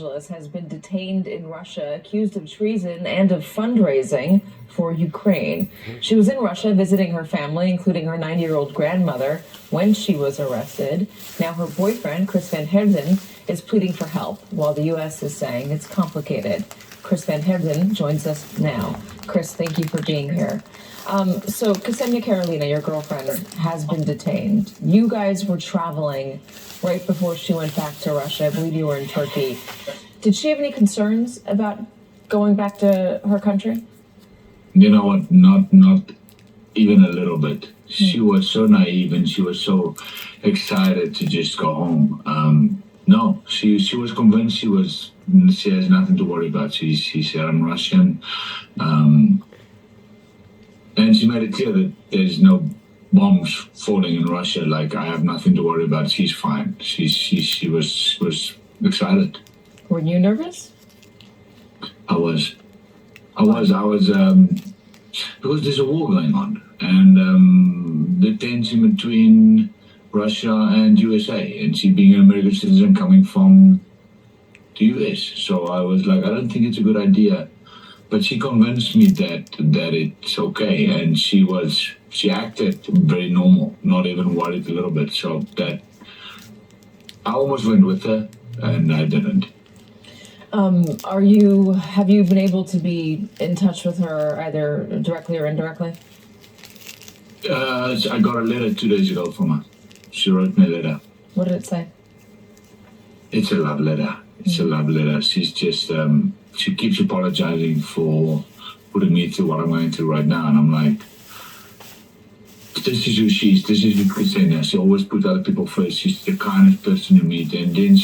Angeles has been detained in Russia, accused of treason and of fundraising for Ukraine. She was in Russia visiting her family, including her 90-year-old grandmother, when she was arrested. Now her boyfriend, Chris Van Herden, is pleading for help, while the U.S. is saying it's complicated. Chris Van Herden joins us now. Chris, thank you for being here. So Ksenia, Karolina, your girlfriend, has been detained. You guys were traveling right before she went back to Russia. I believe you were in Turkey. Did she have any concerns about going back to her country? You know what? Not even a little bit. She was so naive and she was so excited to just go home. No, she was convinced she has nothing to worry about. She said, I'm Russian. And she made it clear that there's no bombs falling in Russia. Like, I have nothing to worry about. She's fine. She was excited. Were you nervous? I was, because there's a war going on, and the tension between Russia and USA, and she being an American citizen coming from the US. So I was like, I don't think it's a good idea. But she convinced me that it's okay, and she acted very normal, not even worried a little bit. So that I almost went with her, and I didn't. Have you been able to be in touch with her either directly or indirectly? I got a letter 2 days ago from her. She wrote me a letter. What did it say? It's a love letter. It's a love letter. She's just, she keeps apologizing for putting me through what I'm going through right now. And I'm like, this is who she is. This is who Ksenia. She always puts other people first. She's the kindest person you meet. And then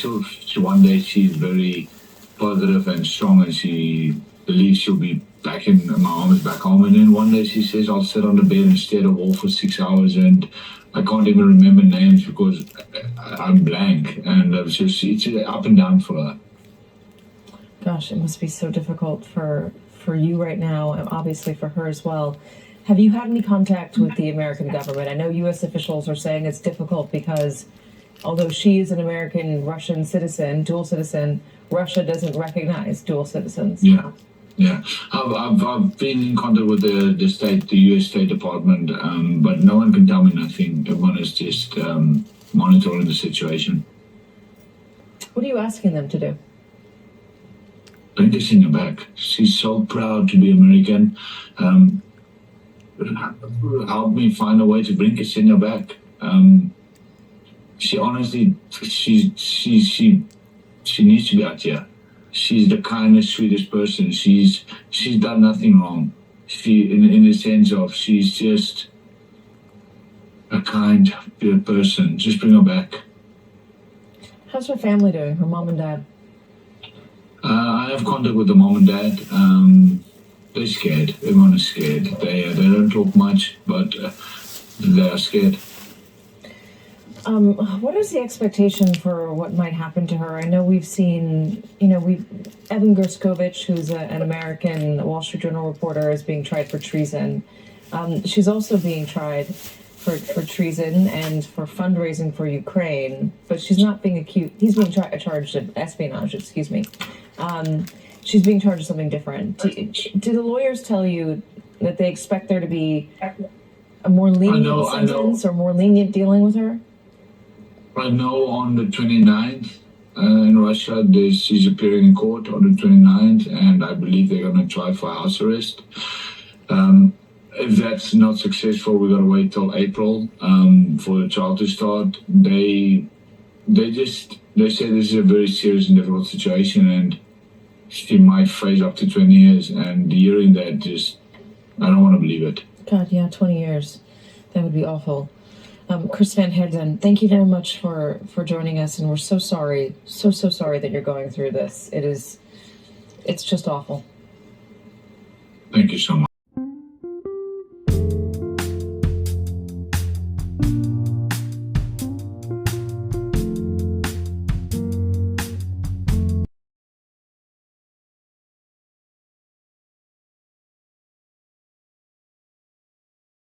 one day she's very positive and strong, and she believes she'll be back in my arms back home. And then one day she says, I'll sit on the bed and stare at a wall for 6 hours, and I can't even remember names because I'm blank. And so it's up and down for her. Gosh, it must be so difficult for you right now, and obviously for her as well. Have you had any contact with the American government? I know U.S. officials are saying it's difficult because although she is an American Russian citizen, dual citizen, Russia doesn't recognize dual citizens. Yeah. I've been in contact with the U.S. State Department, but no one can tell me nothing. Everyone is just monitoring the situation. What are you asking them to do? Bring Ksenia back. She's so proud to be American. Help me find a way to bring Ksenia back. She honestly, she needs to be out here. She's the kindest, sweetest person. She's done nothing wrong. In the sense of she's just a kind person. Just bring her back. How's her family doing? Her mom and dad? I have contact with the mom and dad. They're scared. Everyone is scared. They don't talk much, but they are scared. What is the expectation for what might happen to her? I know we've seen, Evan Gerskovich, who's an American Wall Street Journal reporter, is being tried for treason. She's also being tried for treason and for fundraising for Ukraine, but she's not being accused. He's being charged of espionage, excuse me. She's being charged of something different. Do the lawyers tell you that they expect there to be a more lenient sentence or more lenient dealing with her? I know on the 29th in Russia, she's appearing in court on the 29th, and I believe they're going to try for house arrest. If that's not successful, we're going to wait till April for the trial to start. They say this is a very serious and difficult situation, and she might face up to 20 years. And hearing that, I don't want to believe it. God, yeah, 20 years. That would be awful. Chris Van Herden, thank you very much for joining us, and we're so sorry, so sorry that you're going through this. It's just awful. Thank you so much.